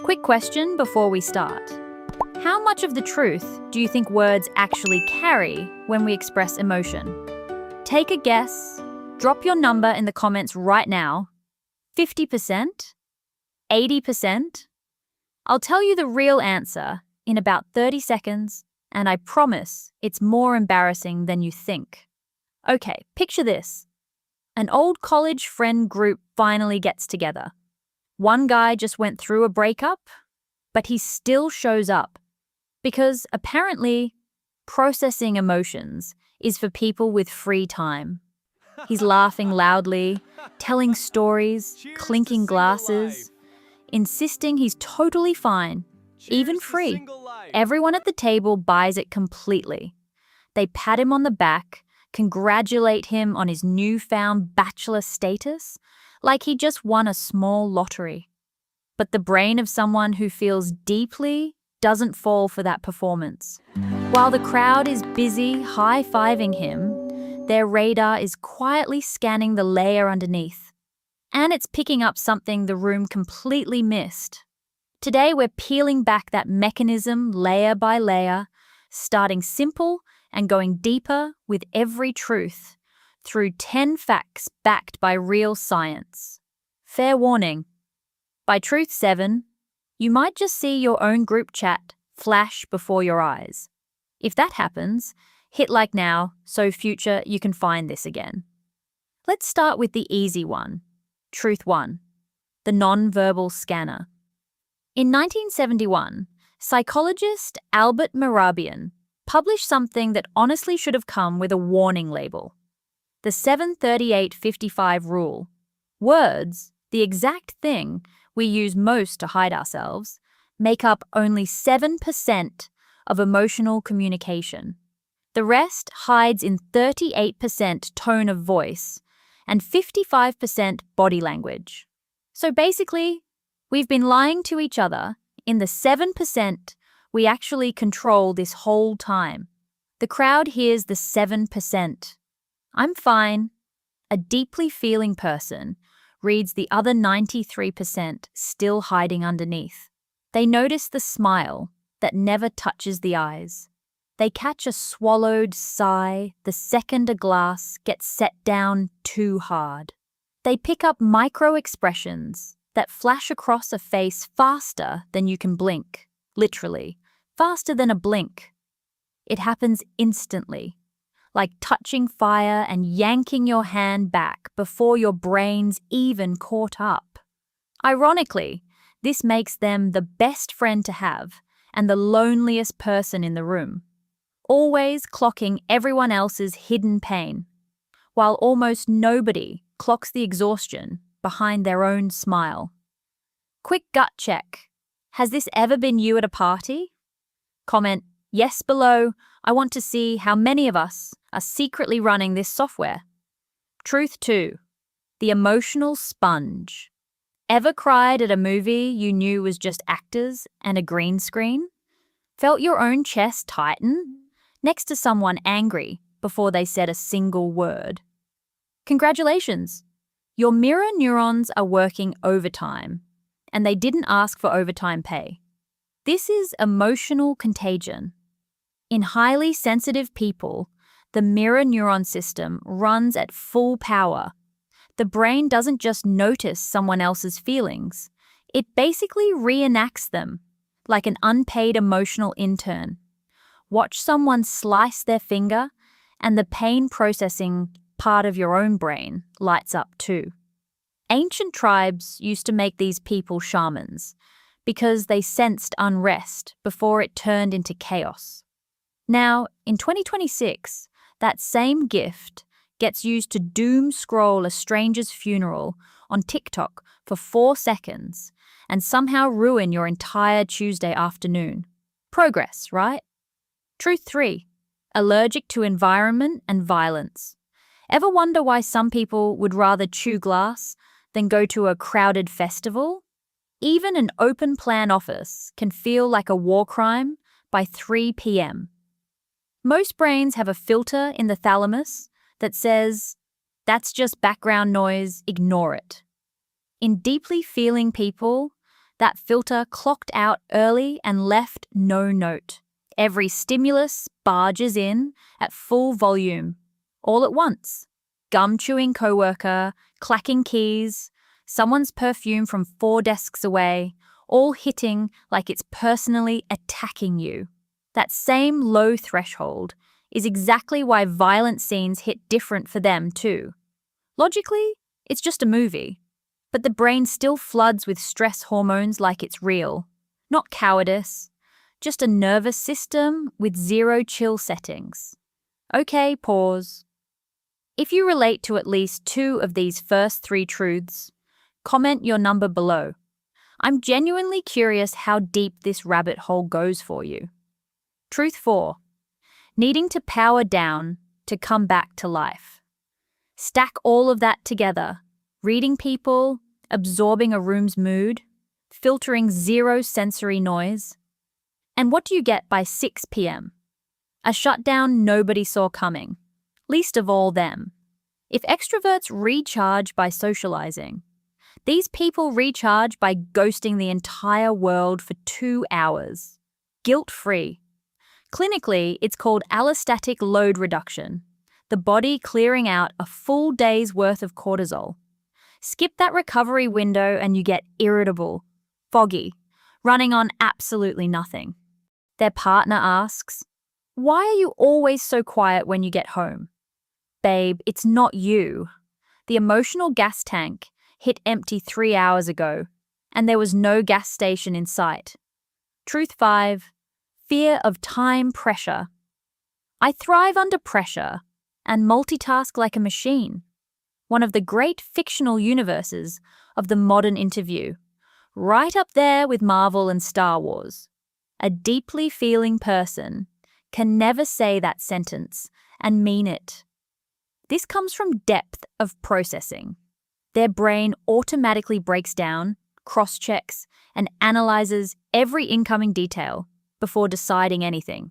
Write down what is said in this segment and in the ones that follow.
Quick question before we start. How much of the truth do you think words actually carry when we express emotion? Take a guess. Drop your number in the comments right now. 50%? 80%? I'll tell you the real answer in about 30 seconds, and I promise it's more embarrassing than you think. Okay, picture this. An old college friend group finally gets together. One guy just went through a breakup, but he still shows up because apparently processing emotions is for people with free time. He's laughing loudly, telling stories, clinking glasses, insisting he's totally fine, even free. Everyone at the table buys it completely. They pat him on the back, congratulate him on his newfound bachelor status, like he just won a small lottery. But the brain of someone who feels deeply doesn't fall for that performance. While the crowd is busy high-fiving him, their radar is quietly scanning the layer underneath. And it's picking up something the room completely missed. Today we're peeling back that mechanism layer by layer, starting simple and going deeper with every truth, through 10 facts backed by real science. Fair warning. By Truth 7, you might just see your own group chat flash before your eyes. If that happens, hit like now so future you can find this again. Let's start with the easy one. Truth 1. The non-verbal scanner. In 1971, psychologist Albert Mehrabian published something that honestly should have come with a warning label. The 738-55 rule. Words, the exact thing we use most to hide ourselves, make up only 7% of emotional communication. The rest hides in 38% tone of voice and 55% body language. So basically, we've been lying to each other in the 7% we actually control this whole time. The crowd hears the 7%. I'm fine. A deeply feeling person reads the other 93% still hiding underneath. They notice the smile that never touches the eyes. They catch a swallowed sigh the second a glass gets set down too hard. They pick up micro-expressions that flash across a face faster than you can blink, literally, faster than a blink. It happens instantly, like touching fire and yanking your hand back before your brain's even caught up. Ironically, this makes them the best friend to have and the loneliest person in the room, always clocking everyone else's hidden pain, while almost nobody clocks the exhaustion behind their own smile. Quick gut check. Has this ever been you at a party? Comment yes below. I want to see how many of us are secretly running this software. Truth 2. The emotional sponge. Ever cried at a movie you knew was just actors and a green screen? Felt your own chest tighten next to someone angry before they said a single word? Congratulations! Your mirror neurons are working overtime, and they didn't ask for overtime pay. This is emotional contagion. In highly sensitive people, the mirror neuron system runs at full power. The brain doesn't just notice someone else's feelings, it basically reenacts them, like an unpaid emotional intern. Watch someone slice their finger, and the pain processing part of your own brain lights up too. Ancient tribes used to make these people shamans because they sensed unrest before it turned into chaos. Now, in 2026, that same gift gets used to doom scroll a stranger's funeral on TikTok for 4 seconds and somehow ruin your entire Tuesday afternoon. Progress, right? Truth 3. Allergic to environment and violence. Ever wonder why some people would rather chew glass than go to a crowded festival? Even an open-plan office can feel like a war crime by 3 p.m. Most brains have a filter in the thalamus that says, that's just background noise, ignore it. In deeply feeling people, That filter clocked out early and left no note. Every stimulus barges in at full volume, all at once. Gum-chewing coworker, clacking keys, someone's perfume from 4 desks away, all hitting like it's personally attacking you. That same low threshold is exactly why violent scenes hit different for them too. Logically, it's just a movie, but the brain still floods with stress hormones like it's real. Not cowardice, just a nervous system with 0 chill settings. Okay, pause. If you relate to at least 2 of these first 3 truths, comment your number below. I'm genuinely curious how deep this rabbit hole goes for you. Truth 4. Needing to power down to come back to life. Stack all of that together. Reading people, absorbing a room's mood, filtering 0 sensory noise. And what do you get by 6 p.m.? A shutdown nobody saw coming, least of all them. If extroverts recharge by socializing, these people recharge by ghosting the entire world for 2 hours. Guilt-free. Clinically, it's called allostatic load reduction, the body clearing out a full day's worth of cortisol. Skip that recovery window and you get irritable, foggy, running on absolutely nothing. Their partner asks, "Why are you always so quiet when you get home?" Babe, it's not you. The emotional gas tank hit empty 3 hours ago, and there was no gas station in sight. Truth 5. Fear of time pressure. I thrive under pressure and multitask like a machine. One of the great fictional universes of the modern interview, right up there with Marvel and Star Wars. A deeply feeling person can never say that sentence and mean it. This comes from depth of processing. Their brain automatically breaks down, cross-checks, and analyzes every incoming detail before deciding anything.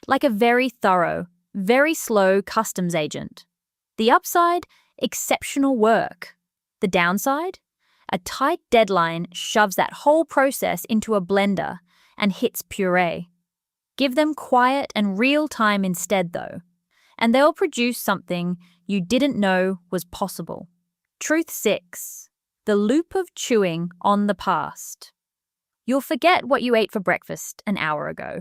Like a very thorough, very slow customs agent. The upside? Exceptional work. The downside? A tight deadline shoves that whole process into a blender and hits puree. Give them quiet and real time instead, though, and they'll produce something you didn't know was possible. Truth 6. The loop of chewing on the past. You'll forget what you ate for breakfast an hour ago,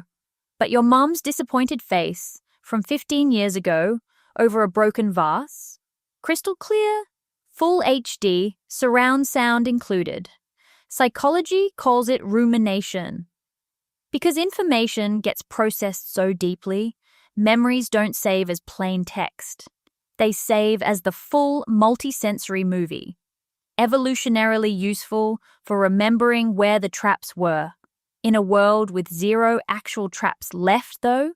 but your mum's disappointed face from 15 years ago over a broken vase, crystal clear, full HD, surround sound included. Psychology calls it rumination. Because information gets processed so deeply, memories don't save as plain text. They save as the full multisensory movie. Evolutionarily useful for remembering where the traps were. In a world with 0 actual traps left, though,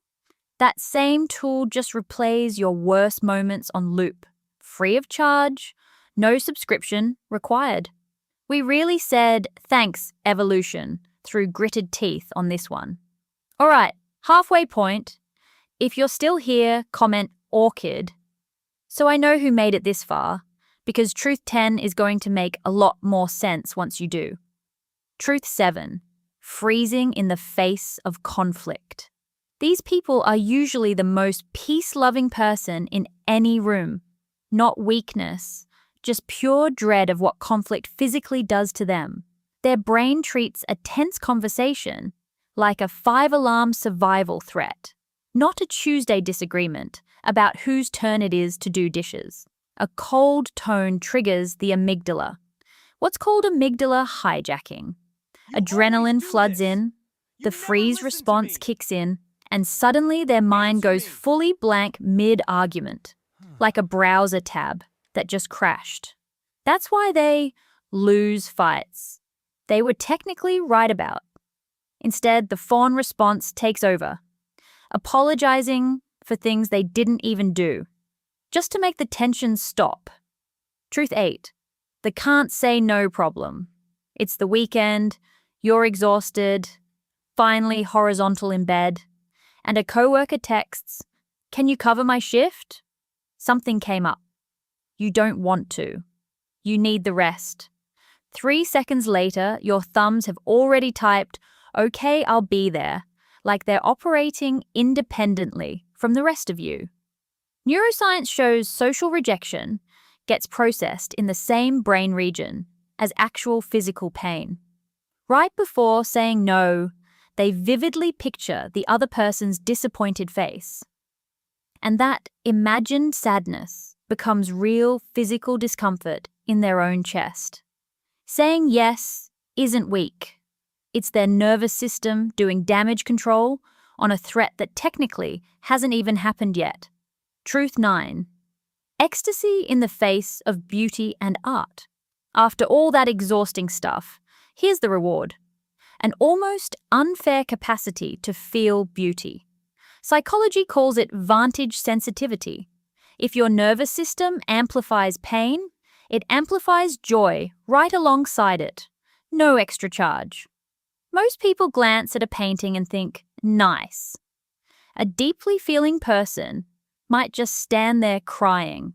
that same tool just replays your worst moments on loop, free of charge, no subscription required. We really said, thanks, evolution, through gritted teeth on this one. All right, halfway point. If you're still here, comment orchid. So I know who made it this far, because Truth 10 is going to make a lot more sense once you do. Truth 7. Freezing in the face of conflict. These people are usually the most peace-loving person in any room. Not weakness, just pure dread of what conflict physically does to them. Their brain treats a tense conversation like a 5-alarm survival threat, not a Tuesday disagreement about whose turn it is to do dishes. A cold tone triggers the amygdala. What's called amygdala hijacking. Adrenaline floods in, the freeze response kicks in, and suddenly their mind goes fully blank mid-argument, like a browser tab that just crashed. That's why they lose fights they were technically right about. Instead, the fawn response takes over, apologizing for things they didn't even do, just to make the tension stop. Truth 8. The can't say no problem. It's the weekend, you're exhausted, finally horizontal in bed, and a coworker texts, "Can you cover my shift?" Something came up. You don't want to. You need the rest. 3 seconds later, your thumbs have already typed, "Okay, I'll be there," like they're operating independently from the rest of you. Neuroscience shows social rejection gets processed in the same brain region as actual physical pain. Right before saying no, they vividly picture the other person's disappointed face. And that imagined sadness becomes real physical discomfort in their own chest. Saying yes isn't weak. It's their nervous system doing damage control on a threat that technically hasn't even happened yet. Truth 9. Ecstasy in the face of beauty and art. After all that exhausting stuff, here's the reward. An almost unfair capacity to feel beauty. Psychology calls it vantage sensitivity. If your nervous system amplifies pain, it amplifies joy right alongside it. No extra charge. Most people glance at a painting and think, nice. A deeply feeling person might just stand there crying,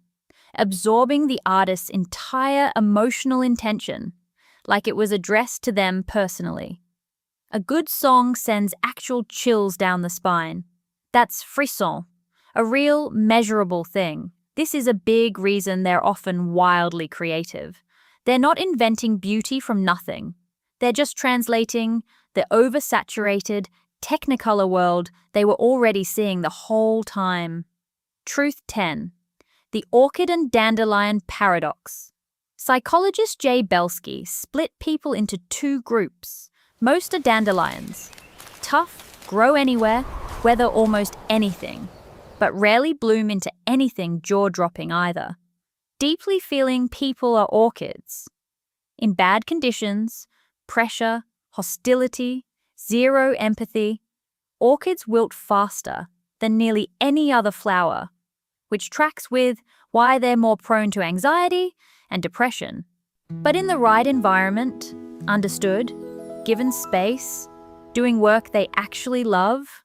absorbing the artist's entire emotional intention, like it was addressed to them personally. A good song sends actual chills down the spine. That's frisson, a real measurable thing. This is a big reason they're often wildly creative. They're not inventing beauty from nothing. They're just translating the oversaturated, technicolor world they were already seeing the whole time. Truth 10. The orchid and dandelion paradox. Psychologist Jay Belsky split people into two groups. Most are dandelions. Tough, grow anywhere, weather almost anything, but rarely bloom into anything jaw-dropping either. Deeply feeling people are orchids. In bad conditions, pressure, hostility, zero empathy, orchids wilt faster than nearly any other flower, which tracks with why they're more prone to anxiety and depression. But in the right environment, understood, given space, doing work they actually love,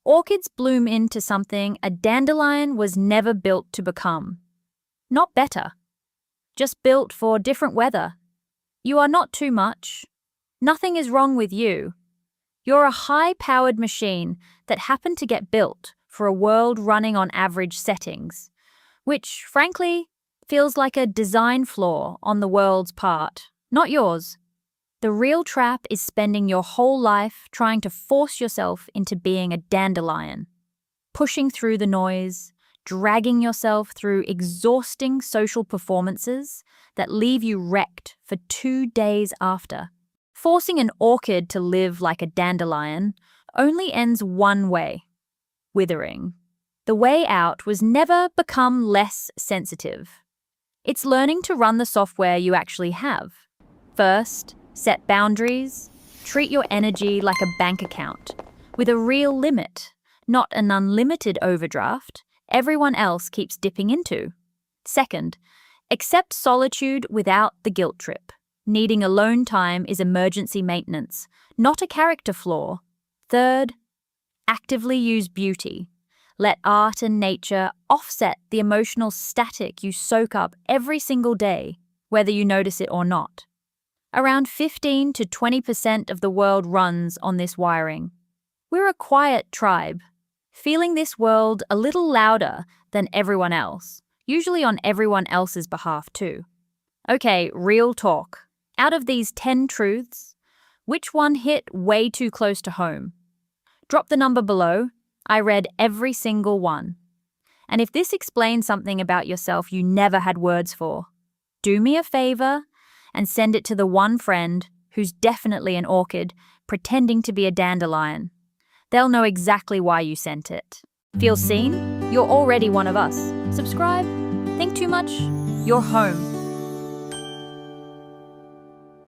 orchids bloom into something a dandelion was never built to become. Not better, just built for different weather. You are not too much. Nothing is wrong with you. You're a high-powered machine that happened to get built for a world running on average settings, which, frankly, feels like a design flaw on the world's part, not yours. The real trap is spending your whole life trying to force yourself into being a dandelion, pushing through the noise, dragging yourself through exhausting social performances that leave you wrecked for 2 days after. Forcing an orchid to live like a dandelion only ends one way: withering. The way out was never become less sensitive. It's learning to run the software you actually have. First, set boundaries. Treat your energy like a bank account, with a real limit, not an unlimited overdraft everyone else keeps dipping into. Second, accept solitude without the guilt trip. Needing alone time is emergency maintenance, not a character flaw. Third, actively use beauty. Let art and nature offset the emotional static you soak up every single day, whether you notice it or not. Around 15 to 20% of the world runs on this wiring. We're a quiet tribe, feeling this world a little louder than everyone else, usually on everyone else's behalf too. Okay, real talk. Out of these 10 truths, which one hit way too close to home? Drop the number below. I read every single one. And if this explains something about yourself you never had words for, do me a favor and send it to the one friend who's definitely an orchid pretending to be a dandelion. They'll know exactly why you sent it. Feel seen? You're already one of us. Subscribe? Think too much? You're home.